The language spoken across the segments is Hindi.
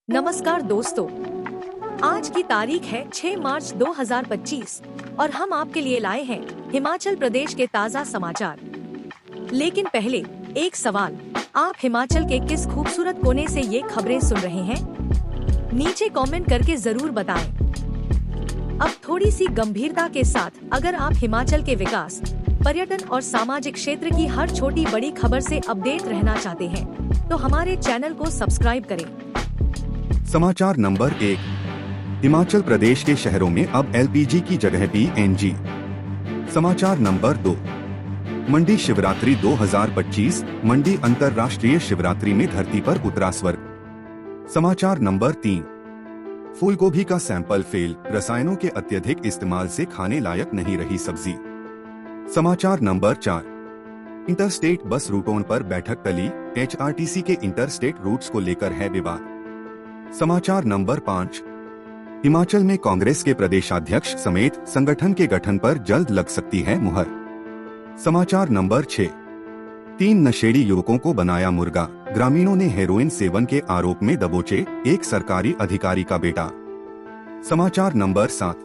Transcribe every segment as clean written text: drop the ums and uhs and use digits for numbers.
नमस्कार दोस्तों, आज की तारीख है 6 मार्च 2025 और हम आपके लिए लाए हैं हिमाचल प्रदेश के ताज़ा समाचार। लेकिन पहले एक सवाल, आप हिमाचल के किस खूबसूरत कोने से ये खबरें सुन रहे हैं? नीचे कमेंट करके जरूर बताएं। अब थोड़ी सी गंभीरता के साथ, अगर आप हिमाचल के विकास, पर्यटन और सामाजिक क्षेत्र की हर छोटी बड़ी खबर से अपडेट रहना चाहते हैं, तो हमारे चैनल को सब्सक्राइब करें। समाचार नंबर 1, हिमाचल प्रदेश के शहरों में अब एलपीजी की जगह पीएनजी। समाचार नंबर 2, मंडी शिवरात्रि 2025, मंडी अंतर्राष्ट्रीय शिवरात्रि में धरती पर उतरा स्वर्ग। समाचार नंबर 3, फूलगोभी का सैंपल फेल, रसायनों के अत्यधिक इस्तेमाल से खाने लायक नहीं रही सब्जी। समाचार नंबर 4, इंटरस्टेट बस रूटों पर बैठक टली, एचआरटीसी के इंटरस्टेट रूट्स को लेकर है विवाद। समाचार नंबर 5, हिमाचल में कांग्रेस के प्रदेशाध्यक्ष समेत संगठन के गठन पर जल्द लग सकती है मुहर। समाचार नंबर 6, 3 नशेड़ी युवकों को बनाया मुर्गा, ग्रामीणों ने हेरोइन सेवन के आरोप में दबोचे एक सरकारी अधिकारी का बेटा। समाचार नंबर 7,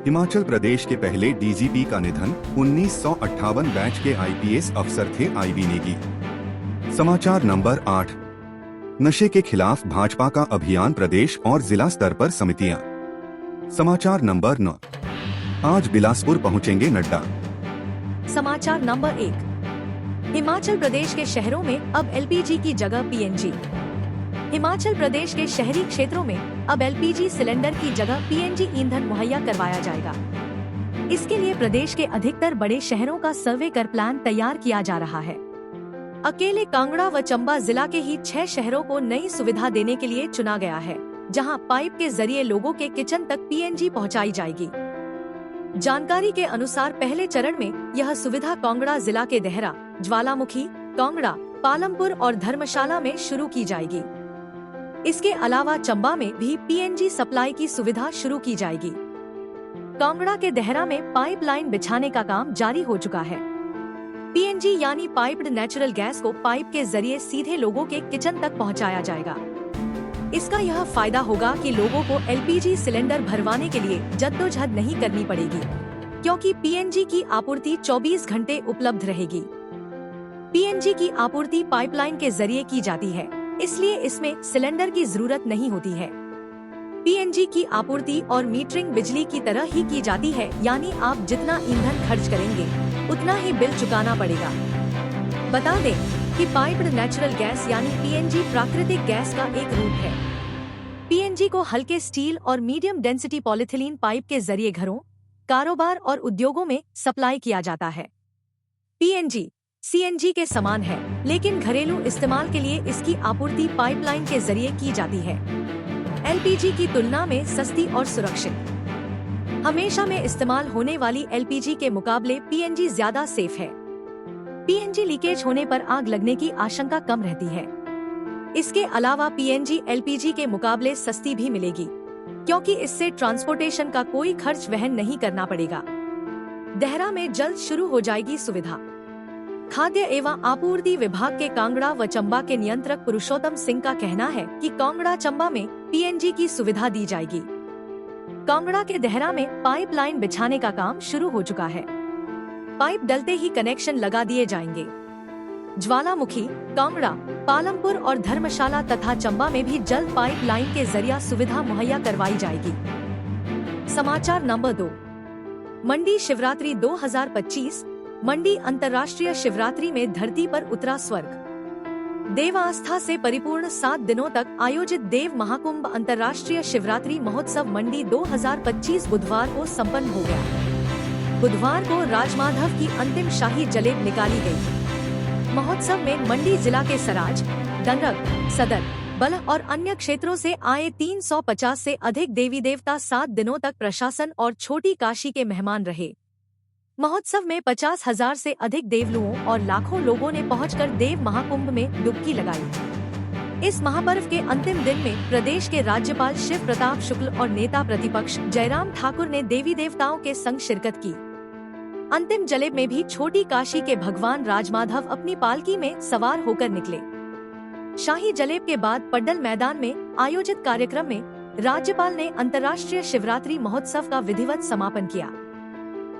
हिमाचल प्रदेश के पहले डीजीपी का निधन, 1958 बैच के आईपीएस अफसर थे आईवी नेगी। समाचार नंबर 8, नशे के खिलाफ भाजपा का अभियान, प्रदेश और जिला स्तर पर समितियां। समाचार नंबर 9, आज बिलासपुर पहुंचेंगे नड्डा। समाचार नंबर 1, हिमाचल प्रदेश के शहरों में अब एलपीजी की जगह पीएनजी। हिमाचल प्रदेश के शहरी क्षेत्रों में अब एलपीजी सिलेंडर की जगह पीएनजी ईंधन मुहैया करवाया जाएगा। इसके लिए प्रदेश के अधिकतर बड़े शहरों का सर्वे कर प्लान तैयार किया जा रहा है। अकेले कांगड़ा व चंबा जिला के ही 6 शहरों को नई सुविधा देने के लिए चुना गया है, जहां पाइप के जरिए लोगों के किचन तक पीएनजी पहुंचाई जाएगी। जानकारी के अनुसार पहले चरण में यह सुविधा कांगड़ा जिला के देहरा, ज्वालामुखी, कांगड़ा, पालमपुर और धर्मशाला में शुरू की जाएगी। इसके अलावा चंबा में भी पीएनजी सप्लाई की सुविधा शुरू की जाएगी। कांगड़ा के देहरा में पाइपलाइन बिछाने का काम जारी हो चुका है। पीएनजी यानी पाइप्ड नेचुरल गैस को पाइप के जरिए सीधे लोगों के किचन तक पहुंचाया जाएगा। इसका यह फायदा होगा कि लोगों को एलपीजी सिलेंडर भरवाने के लिए जद्दोजहद नहीं करनी पड़ेगी, क्योंकि पीएनजी की आपूर्ति 24 घंटे उपलब्ध रहेगी। पीएनजी की आपूर्ति पाइपलाइन के जरिए की जाती है, इसलिए इसमें सिलेंडर की जरूरत नहीं होती है। पीएनजी की आपूर्ति और मीटरिंग बिजली की तरह ही की जाती है, यानी आप जितना ईंधन खर्च करेंगे उतना ही बिल चुकाना पड़ेगा। बता दें कि पाइप्ड नेचुरल गैस यानी पीएनजी प्राकृतिक गैस का एक रूप है। पीएनजी को हल्के स्टील और मीडियम डेंसिटी पॉलीथिलीन पाइप के जरिए घरों, कारोबार और उद्योगों में सप्लाई किया जाता है। पीएनजी सीएनजी के समान है, लेकिन घरेलू इस्तेमाल के लिए इसकी आपूर्ति पाइपलाइन के जरिए की जाती है। एलपीजी की तुलना में सस्ती और सुरक्षित। हमेशा में इस्तेमाल होने वाली एलपीजी के मुकाबले पीएनजी ज्यादा सेफ है। पीएनजी लीकेज होने पर आग लगने की आशंका कम रहती है। इसके अलावा पीएनजी एलपीजी के मुकाबले सस्ती भी मिलेगी, क्योंकि इससे ट्रांसपोर्टेशन का कोई खर्च वहन नहीं करना पड़ेगा। देहरा में जल्द शुरू हो जाएगी सुविधा। खाद्य एवं आपूर्ति विभाग के कांगड़ा व चंबा के नियंत्रक पुरुषोत्तम सिंह का कहना है कि कांगड़ा चंबा में पीएनजी की सुविधा दी जाएगी। कांगड़ा के देहरा में पाइपलाइन बिछाने का काम शुरू हो चुका है। पाइप डलते ही कनेक्शन लगा दिए जाएंगे। ज्वालामुखी, कांगड़ा, पालमपुर और धर्मशाला तथा चंबा में भी जल्द पाइपलाइन के जरिए सुविधा मुहैया करवाई जाएगी। समाचार नंबर 2, मंडी शिवरात्रि 2025, मंडी अंतर्राष्ट्रीय शिवरात्रि में धरती पर उतरा स्वर्ग। देव आस्था से परिपूर्ण 7 दिनों तक आयोजित देव महाकुंभ अंतर्राष्ट्रीय शिवरात्रि महोत्सव मंडी 2025 बुधवार को संपन्न हो गया। बुधवार को राजमाधव की अंतिम शाही जलेब निकाली गई। महोत्सव में मंडी जिला के सराज, डंगरक, सदर, बल और अन्य क्षेत्रों से आए 350 से अधिक देवी देवता 7 दिनों तक प्रशासन और छोटी काशी के मेहमान रहे। महोत्सव में 50,000 से अधिक देवलुओं और लाखों लोगों ने पहुंचकर देव महाकुंभ में डुबकी लगाई। इस महापर्व के अंतिम दिन में प्रदेश के राज्यपाल शिव प्रताप शुक्ल और नेता प्रतिपक्ष जयराम ठाकुर ने देवी देवताओं के संग शिरकत की। अंतिम जलेब में भी छोटी काशी के भगवान राजमाधव अपनी पालकी में सवार होकर निकले। शाही जलेब के बाद पड्डल मैदान में आयोजित कार्यक्रम में राज्यपाल ने अंतर्राष्ट्रीय शिवरात्रि महोत्सव का विधिवत समापन किया।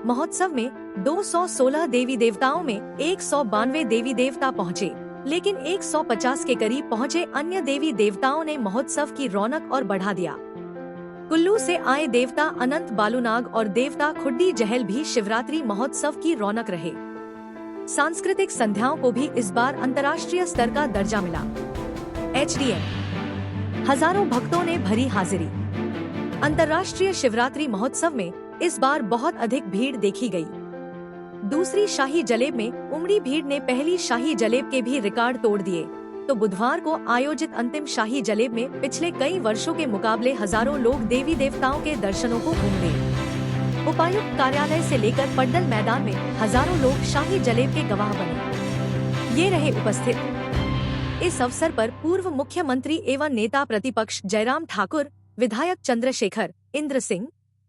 महोत्सव में 216 देवी देवताओं में 192 देवी देवता पहुँचे, लेकिन 150 के करीब पहुँचे अन्य देवी देवताओं ने महोत्सव की रौनक और बढ़ा दिया। कुल्लू से आए देवता अनंत बालूनाग और देवता खुड्डी जहल भी शिवरात्रि महोत्सव की रौनक रहे। सांस्कृतिक संध्याओं को भी इस बार अंतर्राष्ट्रीय स्तर का दर्जा मिला। HDM हजारों भक्तों ने भरी हाजिरी। अंतर्राष्ट्रीय शिवरात्रि महोत्सव में इस बार बहुत अधिक भीड़ देखी गई। दूसरी शाही जलेब में उमड़ी भीड़ ने पहली शाही जलेब के भी रिकॉर्ड तोड़ दिए, तो बुधवार को आयोजित अंतिम शाही जलेब में पिछले कई वर्षों के मुकाबले हजारों लोग देवी देवताओं के दर्शनों को घूमने उपायुक्त कार्यालय से लेकर पड्डल मैदान में हजारों लोग शाही जलेब के गवाह बने। ये रहे उपस्थित। इस अवसर पर पूर्व मुख्यमंत्री एवं नेता प्रतिपक्ष जयराम ठाकुर, विधायक चंद्रशेखर, इंद्र सिंह,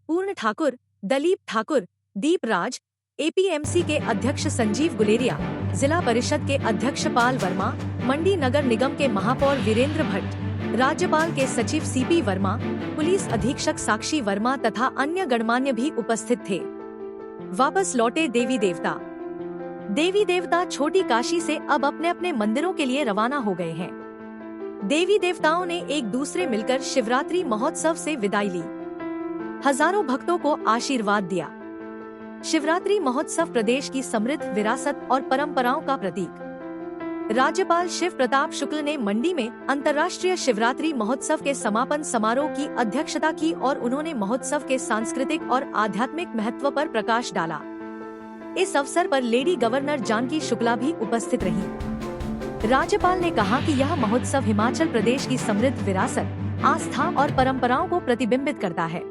पूर्ण ठाकुर, दलीप ठाकुर, दीप राज, APMC के अध्यक्ष संजीव गुलेरिया, जिला परिषद के अध्यक्ष पाल वर्मा, मंडी नगर निगम के महापौर वीरेंद्र भट्ट, राज्यपाल के सचिव CP वर्मा, पुलिस अधीक्षक साक्षी वर्मा तथा अन्य गणमान्य भी उपस्थित थे। वापस लौटे देवी देवता। देवी देवता छोटी काशी से अब अपने अपने मंदिरों के लिए रवाना हो गए हैं। देवी देवताओं ने एक दूसरे मिलकर शिवरात्रि महोत्सव से विदाई ली, हजारों भक्तों को आशीर्वाद दिया। शिवरात्रि महोत्सव प्रदेश की समृद्ध विरासत और परंपराओं का प्रतीक। राज्यपाल शिव प्रताप शुक्ल ने मंडी में अंतर्राष्ट्रीय शिवरात्रि महोत्सव के समापन समारोह की अध्यक्षता की और उन्होंने महोत्सव के सांस्कृतिक और आध्यात्मिक महत्व पर प्रकाश डाला। इस अवसर पर लेडी गवर्नर जानकी शुक्ला भी उपस्थित रही। राज्यपाल ने कहा कि यह महोत्सव हिमाचल प्रदेश की समृद्ध विरासत, आस्था और परंपराओं को प्रतिबिंबित करता है।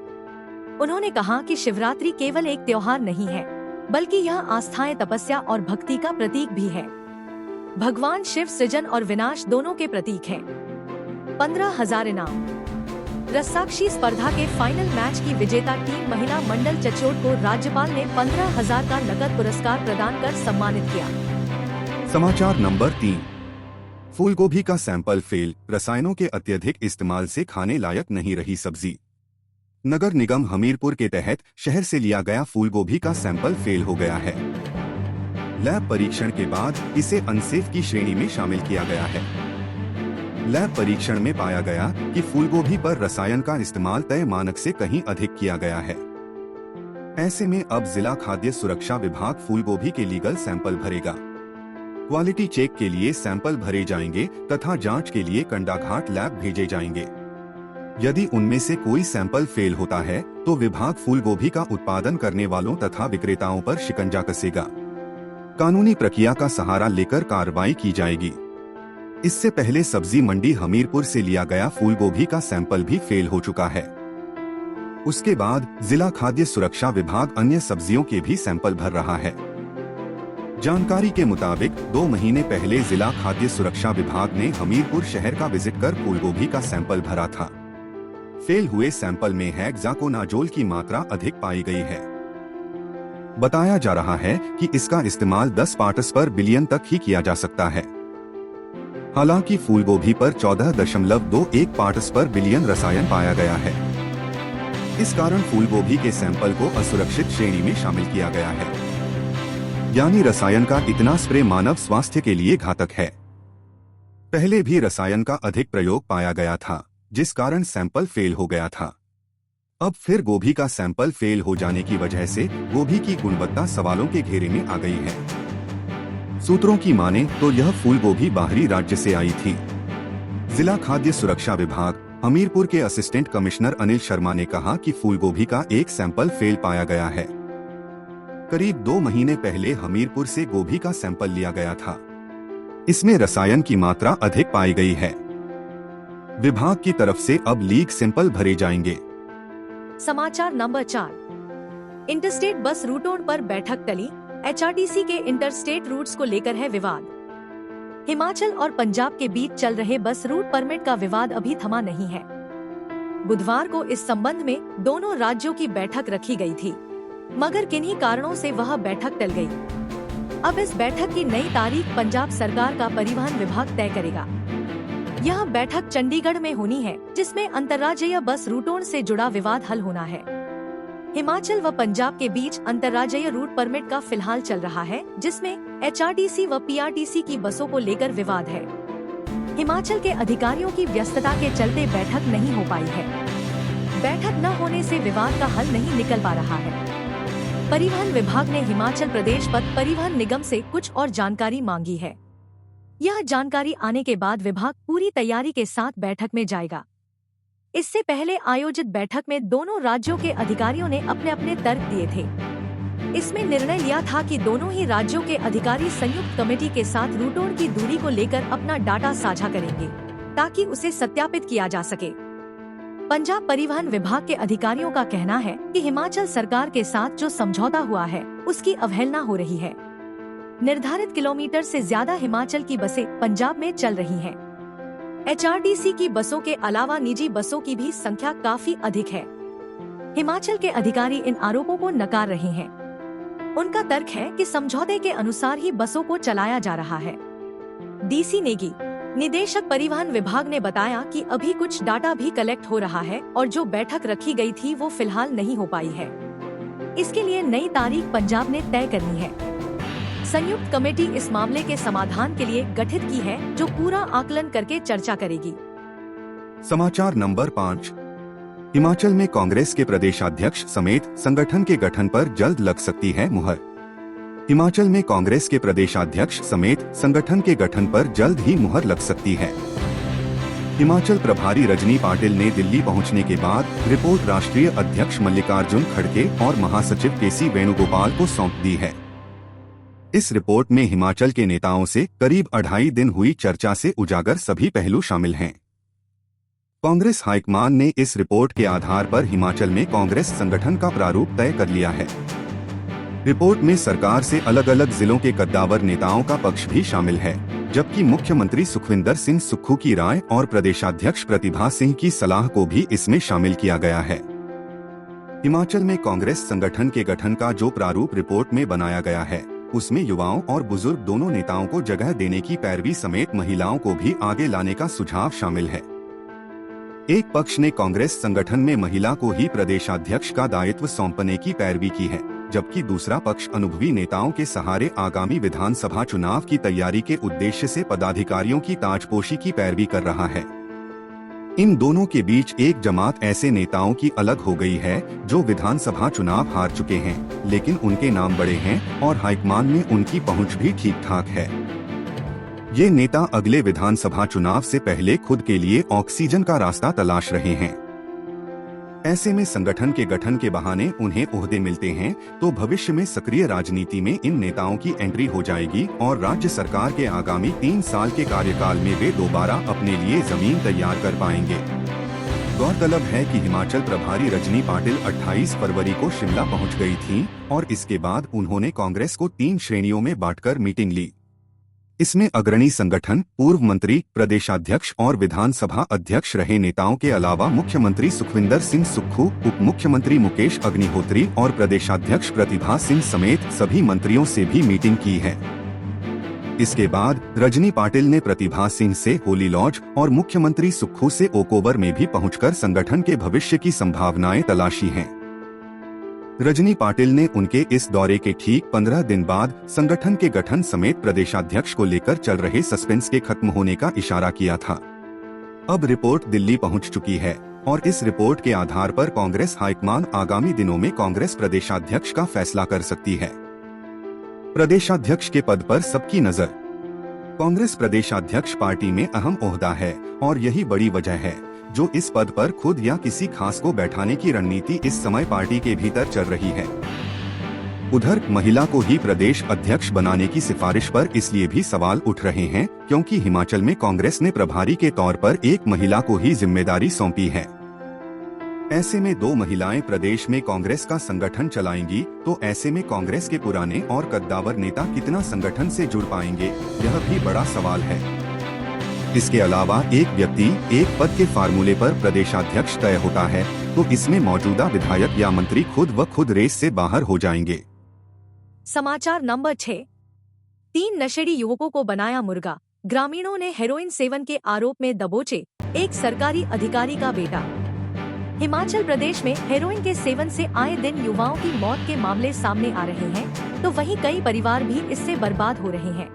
उन्होंने कहा कि शिवरात्रि केवल एक त्योहार नहीं है, बल्कि यह आस्थाएं, तपस्या और भक्ति का प्रतीक भी है। भगवान शिव सृजन और विनाश दोनों के प्रतीक हैं। 15,000 इनाम। रस्साकशी स्पर्धा के फाइनल मैच की विजेता टीम महिला मंडल चचोट को राज्यपाल ने 15,000 का नकद पुरस्कार प्रदान कर सम्मानित किया। समाचार नंबर 3। फूलगोभी का सैंपल फेल, रसायनों के अत्यधिक इस्तेमाल से खाने लायक नहीं रही सब्जी। नगर निगम हमीरपुर के तहत शहर से लिया गया फूलगोभी का सैंपल फेल हो गया है। लैब परीक्षण के बाद इसे अनसेफ की श्रेणी में शामिल किया गया है। लैब परीक्षण में पाया गया कि फूलगोभी पर रसायन का इस्तेमाल तय मानक से कहीं अधिक किया गया है। ऐसे में अब जिला खाद्य सुरक्षा विभाग फूलगोभी के लीगल सैंपल भरेगा। क्वालिटी चेक के लिए सैंपल भरे जाएंगे तथा जांच के लिए कंडाघाट लैब भेजे जाएंगे। यदि उनमें से कोई सैंपल फेल होता है तो विभाग फूलगोभी का उत्पादन करने वालों तथा विक्रेताओं पर शिकंजा कसेगा। कानूनी प्रक्रिया का सहारा लेकर कार्रवाई की जाएगी। इससे पहले सब्जी मंडी हमीरपुर से लिया गया फूलगोभी का सैंपल भी फेल हो चुका है। उसके बाद जिला खाद्य सुरक्षा विभाग अन्य सब्जियों के भी सैंपल भर रहा है। जानकारी के मुताबिक 2 महीने पहले जिला खाद्य सुरक्षा विभाग ने हमीरपुर शहर का विजिट कर फूलगोभी का सैंपल भरा था। फेल हुए सैंपल में हेक्साकोनाजोल की मात्रा अधिक पाई गई है। बताया जा रहा है कि इसका इस्तेमाल 10 पार्ट्स पर बिलियन तक ही किया जा सकता है। हालांकि फूलगोभी पर 14.21 पार्ट्स पर बिलियन रसायन पाया गया है। इस कारण फूलगोभी के सैंपल को असुरक्षित श्रेणी में शामिल किया गया है। यानी रसायन का इतना स्प्रे मानव स्वास्थ्य के लिए घातक है। पहले भी रसायन का अधिक प्रयोग पाया गया था, जिस कारण सैंपल फेल हो गया था। अब फिर गोभी का सैंपल फेल हो जाने की वजह से गोभी की गुणवत्ता सवालों के घेरे में आ गई है। सूत्रों की माने तो यह फूलगोभी बाहरी राज्य से आई थी। जिला खाद्य सुरक्षा विभाग हमीरपुर के असिस्टेंट कमिश्नर अनिल शर्मा ने कहा कि फूलगोभी का एक सैंपल फेल पाया गया है। करीब 2 महीने पहले हमीरपुर से गोभी का सैंपल लिया गया था। इसमें रसायन की मात्रा अधिक पाई गई है। विभाग की तरफ से अब लीग सैंपल भरे जाएंगे। समाचार नंबर 4। इंटरस्टेट बस रूटों पर बैठक टली। HRTC के इंटरस्टेट रूट्स को लेकर है विवाद। हिमाचल और पंजाब के बीच चल रहे बस रूट परमिट का विवाद अभी थमा नहीं है। बुधवार को इस संबंध में दोनों राज्यों की बैठक रखी गई थी, मगर किन्हीं कारणों से वह बैठक टल गई। अब इस बैठक की नई तारीख पंजाब सरकार का परिवहन विभाग तय करेगा। यह बैठक चंडीगढ़ में होनी है, जिसमें अंतर्राज्यीय बस रूटों से जुड़ा विवाद हल होना है। हिमाचल व पंजाब के बीच अंतर्राज्यीय रूट परमिट का फिलहाल चल रहा है, जिसमें एचआरटीसी व पीआरटीसी की बसों को लेकर विवाद है। हिमाचल के अधिकारियों की व्यस्तता के चलते बैठक नहीं हो पाई है। बैठक न होने से विवाद का हल नहीं निकल पा रहा है। परिवहन विभाग ने हिमाचल प्रदेश पथ परिवहन निगम से कुछ और जानकारी मांगी है। यह जानकारी आने के बाद विभाग पूरी तैयारी के साथ बैठक में जाएगा। इससे पहले आयोजित बैठक में दोनों राज्यों के अधिकारियों ने अपने अपने तर्क दिए थे। इसमें निर्णय लिया था कि दोनों ही राज्यों के अधिकारी संयुक्त कमेटी के साथ रूटों की दूरी को लेकर अपना डाटा साझा करेंगे, ताकि उसे सत्यापित किया जा सके। पंजाब परिवहन विभाग के अधिकारियों का कहना है कि हिमाचल सरकार के साथ जो समझौता हुआ है, उसकी अवहेलना हो रही है। निर्धारित किलोमीटर से ज्यादा हिमाचल की बसें पंजाब में चल रही हैं। एचआरटीसी की बसों के अलावा निजी बसों की भी संख्या काफी अधिक है। हिमाचल के अधिकारी इन आरोपों को नकार रहे हैं। उनका तर्क है कि समझौते के अनुसार ही बसों को चलाया जा रहा है। डीसी नेगी, निदेशक परिवहन विभाग ने बताया कि अभी कुछ डाटा भी कलेक्ट हो रहा है और जो बैठक रखी गई थी वो फिलहाल नहीं हो पाई है। इसके लिए नई तारीख पंजाब ने तय करनी है। संयुक्त कमेटी इस मामले के समाधान के लिए गठित की है, जो पूरा आकलन करके चर्चा करेगी। समाचार नंबर 5। हिमाचल में कांग्रेस के प्रदेशाध्यक्ष समेत संगठन के गठन पर जल्द लग सकती है मुहर। हिमाचल में कांग्रेस के प्रदेशाध्यक्ष समेत संगठन के गठन पर जल्द ही मुहर लग सकती है। हिमाचल प्रभारी रजनी पाटिल ने दिल्ली पहुंचने के बाद रिपोर्ट राष्ट्रीय अध्यक्ष मल्लिकार्जुन खड़गे और महासचिव केसी वेणुगोपाल को सौंप दी है। इस रिपोर्ट में हिमाचल के नेताओं से करीब 2.5 दिन हुई चर्चा से उजागर सभी पहलू शामिल हैं। कांग्रेस हाईकमान ने इस रिपोर्ट के आधार पर हिमाचल में कांग्रेस संगठन का प्रारूप तय कर लिया है। रिपोर्ट में सरकार से अलग अलग जिलों के कद्दावर नेताओं का पक्ष भी शामिल है, जबकि मुख्यमंत्री सुखविंदर सिंह सुक्खू की राय और प्रदेशाध्यक्ष प्रतिभा सिंह की सलाह को भी इसमें शामिल किया गया है। हिमाचल में कांग्रेस संगठन के गठन का जो प्रारूप रिपोर्ट में बनाया गया है, उसमें युवाओं और बुजुर्ग दोनों नेताओं को जगह देने की पैरवी समेत महिलाओं को भी आगे लाने का सुझाव शामिल है। एक पक्ष ने कांग्रेस संगठन में महिला को ही प्रदेशाध्यक्ष का दायित्व सौंपने की पैरवी की है, जबकि दूसरा पक्ष अनुभवी नेताओं के सहारे आगामी विधानसभा चुनाव की तैयारी के उद्देश्य से पदाधिकारियों की ताजपोशी की पैरवी कर रहा है। इन दोनों के बीच एक जमात ऐसे नेताओं की अलग हो गई है जो विधानसभा चुनाव हार चुके हैं, लेकिन उनके नाम बड़े हैं और हाईकमान में उनकी पहुंच भी ठीक ठाक है। ये नेता अगले विधानसभा चुनाव से पहले खुद के लिए ऑक्सीजन का रास्ता तलाश रहे हैं। ऐसे में संगठन के गठन के बहाने उन्हें ओहदे मिलते हैं तो भविष्य में सक्रिय राजनीति में इन नेताओं की एंट्री हो जाएगी और राज्य सरकार के आगामी 3 साल के कार्यकाल में वे दोबारा अपने लिए जमीन तैयार कर पाएंगे। गौरतलब है कि हिमाचल प्रभारी रजनी पाटिल 28 फरवरी को शिमला पहुंच गई थीं और इसके बाद उन्होंने कांग्रेस को 3 श्रेणियों में बांटकर मीटिंग ली। इसमें अग्रणी संगठन, पूर्व मंत्री, प्रदेशाध्यक्ष और विधानसभा अध्यक्ष रहे नेताओं के अलावा मुख्यमंत्री सुखविंदर सिंह सुक्खू, उप मुख्यमंत्री मुकेश अग्निहोत्री और प्रदेशाध्यक्ष प्रतिभा सिंह समेत सभी मंत्रियों से भी मीटिंग की है। इसके बाद रजनी पाटिल ने प्रतिभा सिंह से होली लॉज और मुख्यमंत्री सुक्खू से ओकोबर में भी पहुंचकर संगठन के भविष्य की संभावनाएं तलाशी हैं। रजनी पाटिल ने उनके इस दौरे के ठीक 15 दिन बाद संगठन के गठन समेत प्रदेशाध्यक्ष को लेकर चल रहे सस्पेंस के खत्म होने का इशारा किया था। अब रिपोर्ट दिल्ली पहुंच चुकी है और इस रिपोर्ट के आधार पर कांग्रेस हाईकमान आगामी दिनों में कांग्रेस प्रदेशाध्यक्ष का फैसला कर सकती है। प्रदेशाध्यक्ष के पद पर सबकी नजर। कांग्रेस प्रदेशाध्यक्ष पार्टी में अहम ओहदा है और यही बड़ी वजह है जो इस पद पर खुद या किसी खास को बैठाने की रणनीति इस समय पार्टी के भीतर चल रही है। उधर महिला को ही प्रदेश अध्यक्ष बनाने की सिफारिश पर इसलिए भी सवाल उठ रहे हैं क्योंकि हिमाचल में कांग्रेस ने प्रभारी के तौर पर एक महिला को ही जिम्मेदारी सौंपी है। ऐसे में 2 महिलाएं प्रदेश में कांग्रेस का संगठन चलाएंगी तो ऐसे में कांग्रेस के पुराने और कद्दावर नेता कितना संगठन से जुड़ पाएंगे, यह भी बड़ा सवाल है। इसके अलावा एक व्यक्ति एक पद के फार्मूले पर प्रदेशाध्यक्ष तय होता है तो इसमें मौजूदा विधायक या मंत्री खुद व खुद रेस से बाहर हो जाएंगे। समाचार नंबर 6। 3 नशेड़ी युवकों को बनाया मुर्गा, ग्रामीणों ने हेरोइन सेवन के आरोप में दबोचे एक सरकारी अधिकारी का बेटा। हिमाचल प्रदेश में हेरोइन के सेवन से आए दिन युवाओं की मौत के मामले सामने आ रहे हैं, तो वहीं कई परिवार भी इससे बर्बाद हो रहे हैं।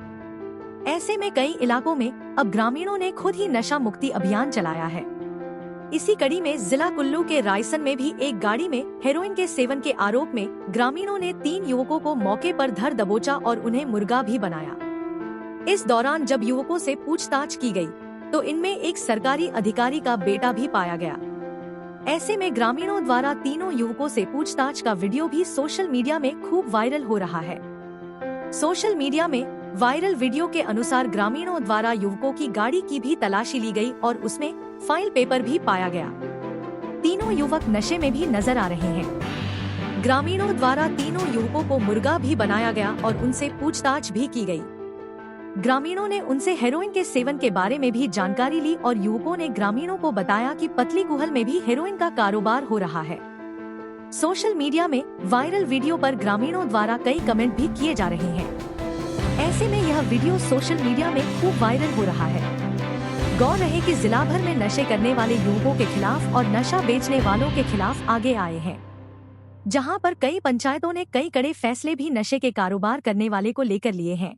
ऐसे में कई इलाकों में अब ग्रामीणों ने खुद ही नशा मुक्ति अभियान चलाया है। इसी कड़ी में जिला कुल्लू के रायसन में भी एक गाड़ी में हेरोइन के सेवन के आरोप में ग्रामीणों ने 3 युवकों को मौके पर धर दबोचा और उन्हें मुर्गा भी बनाया। इस दौरान जब युवकों से पूछताछ की गई, तो इनमें एक सरकारी अधिकारी का बेटा भी पाया गया। ऐसे में ग्रामीणों द्वारा तीनों युवकों से पूछताछ का वीडियो भी सोशल मीडिया में खूब वायरल हो रहा है। सोशल मीडिया में वायरल वीडियो के अनुसार ग्रामीणों द्वारा युवकों की गाड़ी की भी तलाशी ली गई और उसमें फाइल पेपर भी पाया गया। तीनों युवक नशे में भी नजर आ रहे हैं। ग्रामीणों द्वारा तीनों युवकों को मुर्गा भी बनाया गया और उनसे पूछताछ भी की गई। ग्रामीणों ने उनसे हेरोइन के सेवन के बारे में भी जानकारी ली और युवकों ने ग्रामीणों को बताया कि पतली कुहल में भी हेरोइन का कारोबार हो रहा है। सोशल मीडिया में वायरल वीडियो पर ग्रामीणों द्वारा कई कमेंट भी किए जा रहे हैं। ऐसे में यह वीडियो सोशल मीडिया में खूब वायरल हो रहा है। गौर रहे कि जिला भर में नशे करने वाले युवकों के खिलाफ और नशा बेचने वालों के खिलाफ आगे आए हैं, जहां पर कई पंचायतों ने कई कड़े फैसले भी नशे के कारोबार करने वाले को लेकर लिए हैं।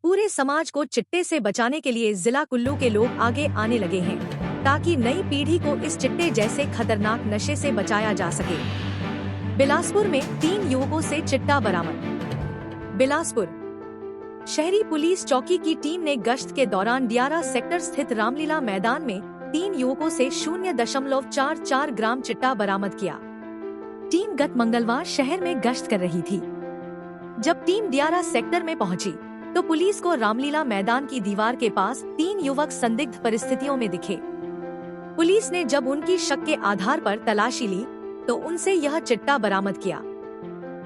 पूरे समाज को चिट्टे से बचाने के लिए जिला कुल्लू के लोग आगे आने लगे हैं, ताकि नई पीढ़ी को इस चिट्टे जैसे खतरनाक नशे से बचाया जा सके। बिलासपुर में 3 युवकों से चिट्टा बरामद। बिलासपुर शहरी पुलिस चौकी की टीम ने गश्त के दौरान दियारा सेक्टर स्थित रामलीला मैदान में 3 युवकों से 0.44 ग्राम चिट्टा बरामद किया। टीम गत मंगलवार शहर में गश्त कर रही थी। जब टीम दियारा सेक्टर में पहुंची, तो पुलिस को रामलीला मैदान की दीवार के पास 3 युवक संदिग्ध परिस्थितियों में दिखे। पुलिस ने जब उनकी शक के आधार पर तलाशी ली, तो उनसे यह चिट्टा बरामद किया।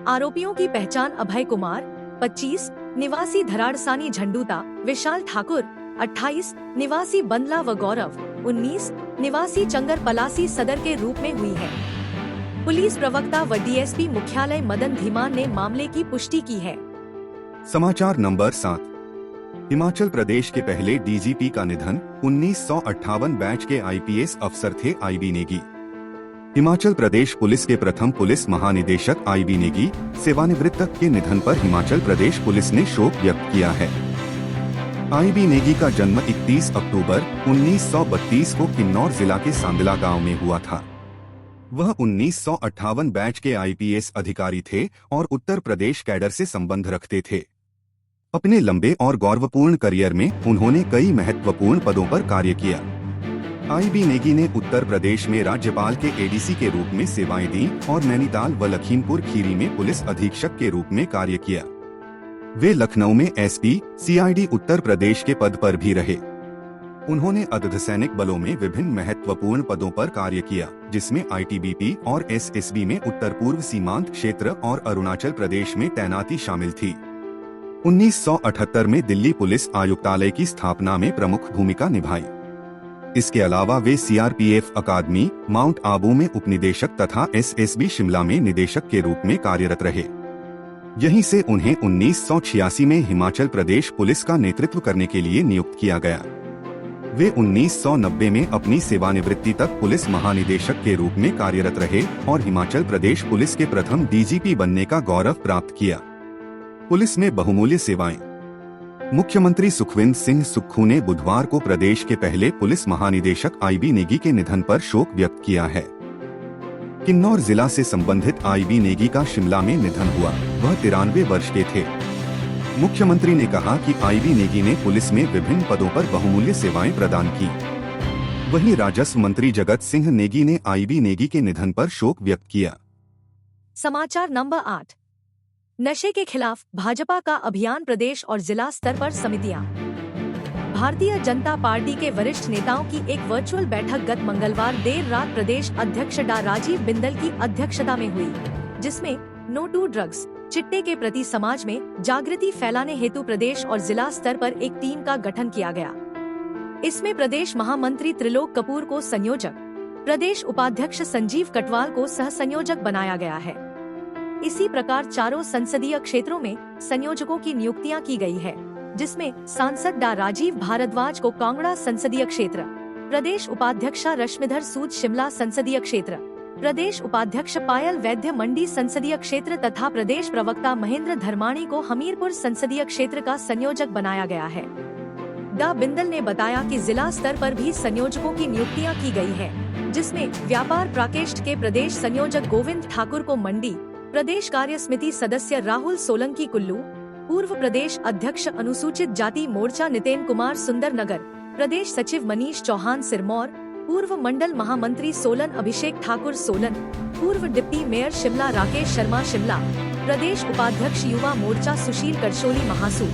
आरोपियों की पहचान अभय कुमार 25 निवासी धराड़सानी झंडूता, विशाल ठाकुर 28 निवासी बंदला व गौरव 19 निवासी चंगर पलासी सदर के रूप में हुई है। पुलिस प्रवक्ता व डीएसपी मुख्यालय मदन धीमान ने मामले की पुष्टि की है। समाचार नंबर 7। हिमाचल प्रदेश के पहले डीजीपी का निधन। 1958 बैच के आईपीएस अफसर थे आईबी नेगी। हिमाचल प्रदेश पुलिस के प्रथम पुलिस महानिदेशक आईबी नेगी सेवानिवृत्त के निधन पर हिमाचल प्रदेश पुलिस ने शोक व्यक्त किया है। आईबी नेगी का जन्म 31 अक्टूबर 1932 को किन्नौर जिला के सांदला गांव में हुआ था। वह 1958 बैच के आईपीएस अधिकारी थे और उत्तर प्रदेश कैडर से संबंध रखते थे। अपने लंबे और गौरवपूर्ण करियर में उन्होंने कई महत्वपूर्ण पदों पर कार्य किया। आईबी नेगी ने उत्तर प्रदेश में राज्यपाल के एडीसी के रूप में सेवाएं दी और नैनीताल व लखीमपुर खीरी में पुलिस अधीक्षक के रूप में कार्य किया। वे लखनऊ में एसपी सीआईडी उत्तर प्रदेश के पद पर भी रहे। उन्होंने अर्धसैनिक बलों में विभिन्न महत्वपूर्ण पदों पर कार्य किया, जिसमें आईटीबीपी और एसएसबी में उत्तर पूर्व सीमांत क्षेत्र और अरुणाचल प्रदेश में तैनाती शामिल थी। 1978 में दिल्ली पुलिस आयुक्तालय की स्थापना में प्रमुख भूमिका निभाई। इसके अलावा वे सीआरपीएफ अकादमी माउंट आबू में उपनिदेशक तथा एसएसबी शिमला में निदेशक के रूप में कार्यरत रहे। यहीं से उन्हें 1986 में हिमाचल प्रदेश पुलिस का नेतृत्व करने के लिए नियुक्त किया गया। वे 1990 में अपनी सेवानिवृत्ति तक पुलिस महानिदेशक के रूप में कार्यरत रहे और हिमाचल प्रदेश पुलिस के प्रथम डीजीपी बनने का गौरव प्राप्त किया। पुलिस में बहुमूल्य सेवाएं। मुख्यमंत्री सुखविंदर सिंह सुक्खू ने बुधवार को प्रदेश के पहले पुलिस महानिदेशक आईबी नेगी के निधन पर शोक व्यक्त किया है। किन्नौर जिला से संबंधित आईबी नेगी का शिमला में निधन हुआ। वह 93 वर्ष के थे। मुख्यमंत्री ने कहा कि आईबी नेगी ने पुलिस में विभिन्न पदों पर बहुमूल्य सेवाएं प्रदान की। वहीं राजस्व मंत्री जगत सिंह नेगी ने आईबी नेगी के निधन पर शोक व्यक्त किया। समाचार नंबर 8। नशे के खिलाफ भाजपा का अभियान प्रदेश और जिला स्तर पर समितियां। भारतीय जनता पार्टी के वरिष्ठ नेताओं की एक वर्चुअल बैठक गत मंगलवार देर रात प्रदेश अध्यक्ष डा राजीव बिंदल की अध्यक्षता में हुई, जिसमें नो टू ड्रग्स चिट्टे के प्रति समाज में जागृति फैलाने हेतु प्रदेश और जिला स्तर पर एक टीम का गठन किया गया। इसमें प्रदेश महामंत्री त्रिलोक कपूर को संयोजक, प्रदेश उपाध्यक्ष संजीव कटवाल को सह संयोजक बनाया गया है। इसी प्रकार चारों संसदीय क्षेत्रों में संयोजकों की नियुक्तियां की गई है। जिसमें सांसद डा राजीव भारद्वाज को कांगड़ा संसदीय क्षेत्र, प्रदेश उपाध्यक्षा रश्मिधर सूद शिमला संसदीय क्षेत्र, प्रदेश उपाध्यक्ष पायल वैद्य मंडी संसदीय क्षेत्र तथा प्रदेश प्रवक्ता महेंद्र धर्माणी को हमीरपुर संसदीय क्षेत्र का संयोजक बनाया गया है। डा बिंदल ने बताया कि जिला स्तर पर भी संयोजकों की नियुक्तियां की गई है, जिसमें व्यापार प्राकेष्ठ के प्रदेश संयोजक गोविंद ठाकुर को मंडी, प्रदेश कार्य समिति सदस्य राहुल सोलंकी कुल्लू, पूर्व प्रदेश अध्यक्ष अनुसूचित जाति मोर्चा नितेन कुमार सुंदरनगर, प्रदेश सचिव मनीष चौहान सिरमौर, पूर्व मंडल महामंत्री सोलन अभिषेक ठाकुर सोलन, पूर्व डिप्टी मेयर शिमला राकेश शर्मा शिमला, प्रदेश उपाध्यक्ष युवा मोर्चा सुशील करशोली महासू,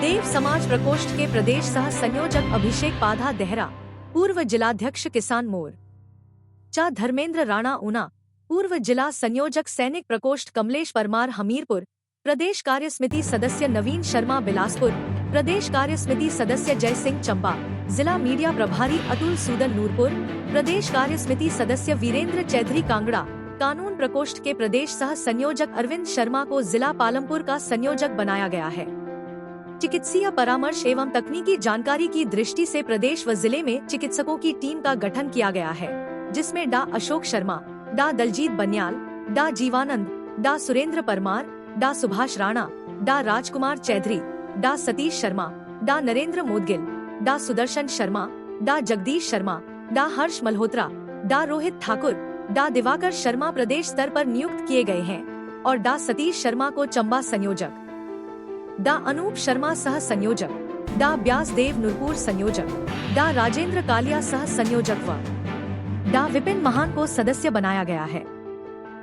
देव समाज प्रकोष्ठ के प्रदेश सह संयोजक अभिषेक पाधा देहरा, पूर्व जिलाध्यक्ष किसान मोर्चा धर्मेंद्र राणा ऊना, पूर्व जिला संयोजक सैनिक प्रकोष्ठ कमलेश परमार हमीरपुर, प्रदेश कार्य समिति सदस्य नवीन शर्मा बिलासपुर, प्रदेश कार्य समिति सदस्य जय सिंह चंबा, जिला मीडिया प्रभारी अतुल सूदन नूरपुर, प्रदेश कार्य समिति सदस्य वीरेंद्र चौधरी कांगड़ा, कानून प्रकोष्ठ के प्रदेश सह संयोजक अरविंद शर्मा को जिला पालमपुर का संयोजक बनाया गया है। चिकित्सीय परामर्श एवं तकनीकी जानकारी की दृष्टि से प्रदेश व जिले में चिकित्सकों की टीम का गठन किया गया है, जिसमें डा अशोक शर्मा, डा दलजीत बनियाल, डा जीवानंद, डा सुरेंद्र परमार, डा सुभाष राणा, डा राजकुमार चौधरी, डा सतीश शर्मा, डा नरेंद्र मोदगिल, डा सुदर्शन शर्मा, डा जगदीश शर्मा, डा हर्ष मल्होत्रा, डा रोहित ठाकुर, डा दिवाकर शर्मा प्रदेश स्तर पर नियुक्त किए गए हैं और डा सतीश शर्मा को चंबा संयोजक, डा अनूप शर्मा सह संयोजक, डा ब्यास देव नूरपुर संयोजक, डा राजेंद्र कालिया सह संयोजक व डा विपिन महान को सदस्य बनाया गया है।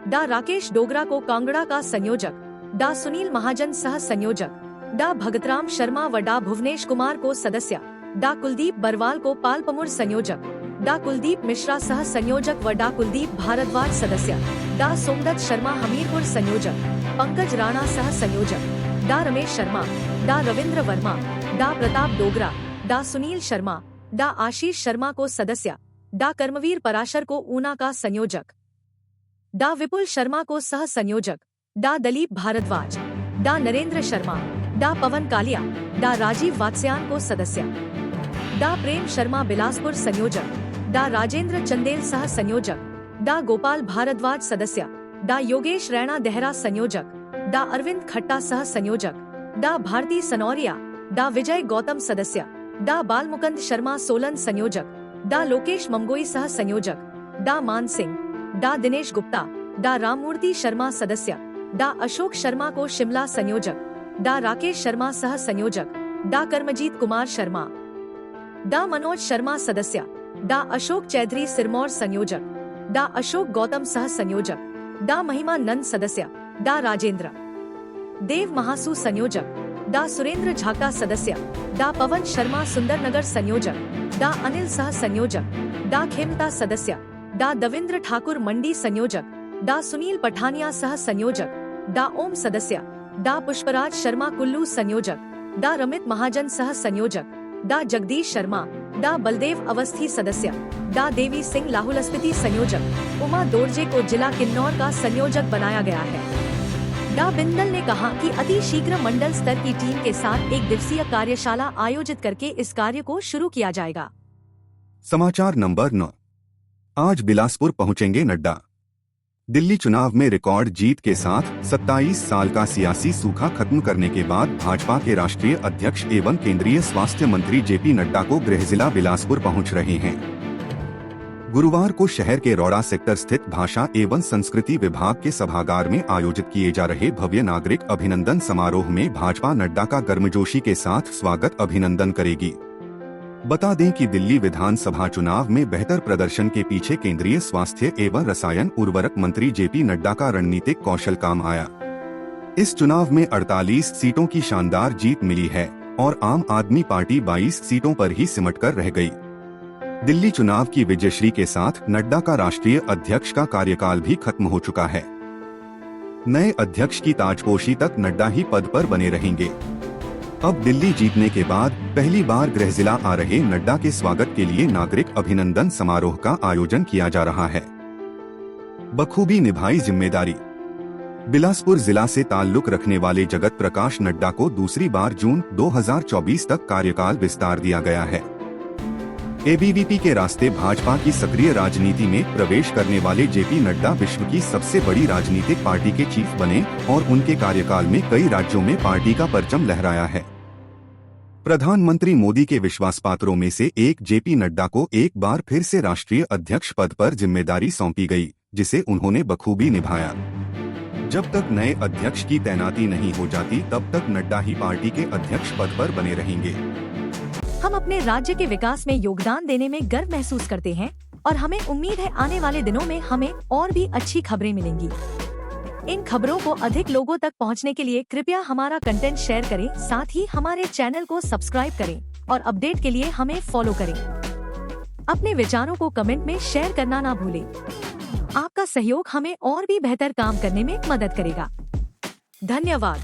डा राकेश डोगरा को कांगड़ा का संयोजक, डा सुनील महाजन सह संयोजक, डा भगतराम शर्मा व डा भुवनेश कुमार को सदस्य, डा कुलदीप बरवाल को पालपमुर संयोजक, डा कुलदीप मिश्रा सह संयोजक व डा कुलदीप भारद्वाज सदस्य, डा सोमदत्त शर्मा हमीरपुर संयोजक, पंकज राणा सह संयोजक, डा रमेश शर्मा, डा रविंद्र वर्मा, डा प्रताप डोगरा, डा सुनील शर्मा, डा आशीष शर्मा को सदस्य, डा कर्मवीर पराशर को ऊना का संयोजक, डा विपुल शर्मा को सह संयोजक, डा दलीप भारद्वाज, डा नरेंद्र शर्मा, डा पवन कालिया, डा राजीव वात्स्यान को सदस्य, डा प्रेम शर्मा बिलासपुर संयोजक, डा राजेंद्र चंदेल सह संयोजक, डा गोपाल भारद्वाज सदस्य, डा योगेश रैना देहरा संयोजक, डा अरविंद खट्टा सह संयोजक, डा भारती सनौरिया, डा विजय गौतम सदस्य, डा बालमुकुंद शर्मा सोलन संयोजक, डा लोकेश ममगोई सह संयोजक, डा मान सिंह, डा दिनेश गुप्ता, डा राममूर्ति शर्मा सदस्य, डा अशोक शर्मा को शिमला संयोजक, डा राकेश शर्मा सह संयोजक, डा कर्मजीत कुमार शर्मा, डा मनोज शर्मा सदस्य, डा अशोक चौधरी सिरमौर संयोजक, डा अशोक गौतम सह संयोजक, डा महिमा नंद सदस्य, डा राजेंद्र देव महासू संयोजक, डा सुरेंद्र झाका सदस्य, डा पवन शर्मा सुंदरनगर संयोजक, डा अनिल सह संयोजक, डा खेमता सदस्य, डा दविंद्र ठाकुर मंडी संयोजक, डा सुनील पठानिया सह संयोजक, डा ओम सदस्य, डा पुष्पराज शर्मा कुल्लू संयोजक, डा रमित महाजन सह संयोजक, डा जगदीश शर्मा, डा बलदेव अवस्थी सदस्य, डा देवी सिंह लाहुल स्पीति संयोजक, उमा दोरजे को जिला किन्नौर का संयोजक बनाया गया है। डा बिंदल ने कहा कि अति शीघ्र मंडल स्तर की टीम के साथ एक दिवसीय कार्यशाला आयोजित करके इस कार्य को शुरू किया जाएगा। समाचार नंबर 9। आज बिलासपुर पहुंचेंगे नड्डा। दिल्ली चुनाव में रिकॉर्ड जीत के साथ 27 साल का सियासी सूखा खत्म करने के बाद भाजपा के राष्ट्रीय अध्यक्ष एवं केंद्रीय स्वास्थ्य मंत्री जेपी नड्डा को गृह जिला बिलासपुर पहुंच रहे हैं। गुरुवार को शहर के रौड़ा सेक्टर स्थित भाषा एवं संस्कृति विभाग के सभागार में आयोजित किए जा रहे भव्य नागरिक अभिनंदन समारोह में भाजपा नड्डा का गर्मजोशी के साथ स्वागत अभिनंदन करेगी। बता दें कि दिल्ली विधानसभा चुनाव में बेहतर प्रदर्शन के पीछे केंद्रीय स्वास्थ्य एवं रसायन उर्वरक मंत्री जेपी नड्डा का रणनीतिक कौशल काम आया। इस चुनाव में 48 सीटों की शानदार जीत मिली है और आम आदमी पार्टी 22 सीटों पर ही सिमट कर रह गई। दिल्ली चुनाव की विजयश्री के साथ नड्डा का राष्ट्रीय अध्यक्ष का कार्यकाल भी खत्म हो चुका है। नए अध्यक्ष की ताजपोशी तक नड्डा ही पद पर बने रहेंगे। अब दिल्ली जीतने के बाद पहली बार गृह जिला आ रहे नड्डा के स्वागत के लिए नागरिक अभिनंदन समारोह का आयोजन किया जा रहा है। बखूबी निभाई जिम्मेदारी। बिलासपुर जिला से ताल्लुक रखने वाले जगत प्रकाश नड्डा को दूसरी बार जून 2024 तक कार्यकाल विस्तार दिया गया है। एबीवीपी के रास्ते भाजपा की सक्रिय राजनीति में प्रवेश करने वाले जेपी नड्डा विश्व की सबसे बड़ी राजनीतिक पार्टी के चीफ बने और उनके कार्यकाल में कई राज्यों में पार्टी का परचम लहराया है। प्रधानमंत्री मोदी के विश्वास पात्रों में से एक जेपी नड्डा को एक बार फिर से राष्ट्रीय अध्यक्ष पद पर जिम्मेदारी सौंपी गई, जिसे उन्होंने बखूबी निभाया। जब तक नए अध्यक्ष की तैनाती नहीं हो जाती तब तक नड्डा ही पार्टी के अध्यक्ष पद पर बने रहेंगे। हम अपने राज्य के विकास में योगदान देने में गर्व महसूस करते हैं और हमें उम्मीद है आने वाले दिनों में हमें और भी अच्छी खबरें मिलेंगी। इन खबरों को अधिक लोगों तक पहुंचने के लिए कृपया हमारा कंटेंट शेयर करें, साथ ही हमारे चैनल को सब्सक्राइब करें और अपडेट के लिए हमें फॉलो करें। अपने विचारों को कमेंट में शेयर करना ना भूलें। आपका सहयोग हमें और भी बेहतर काम करने में मदद करेगा। धन्यवाद।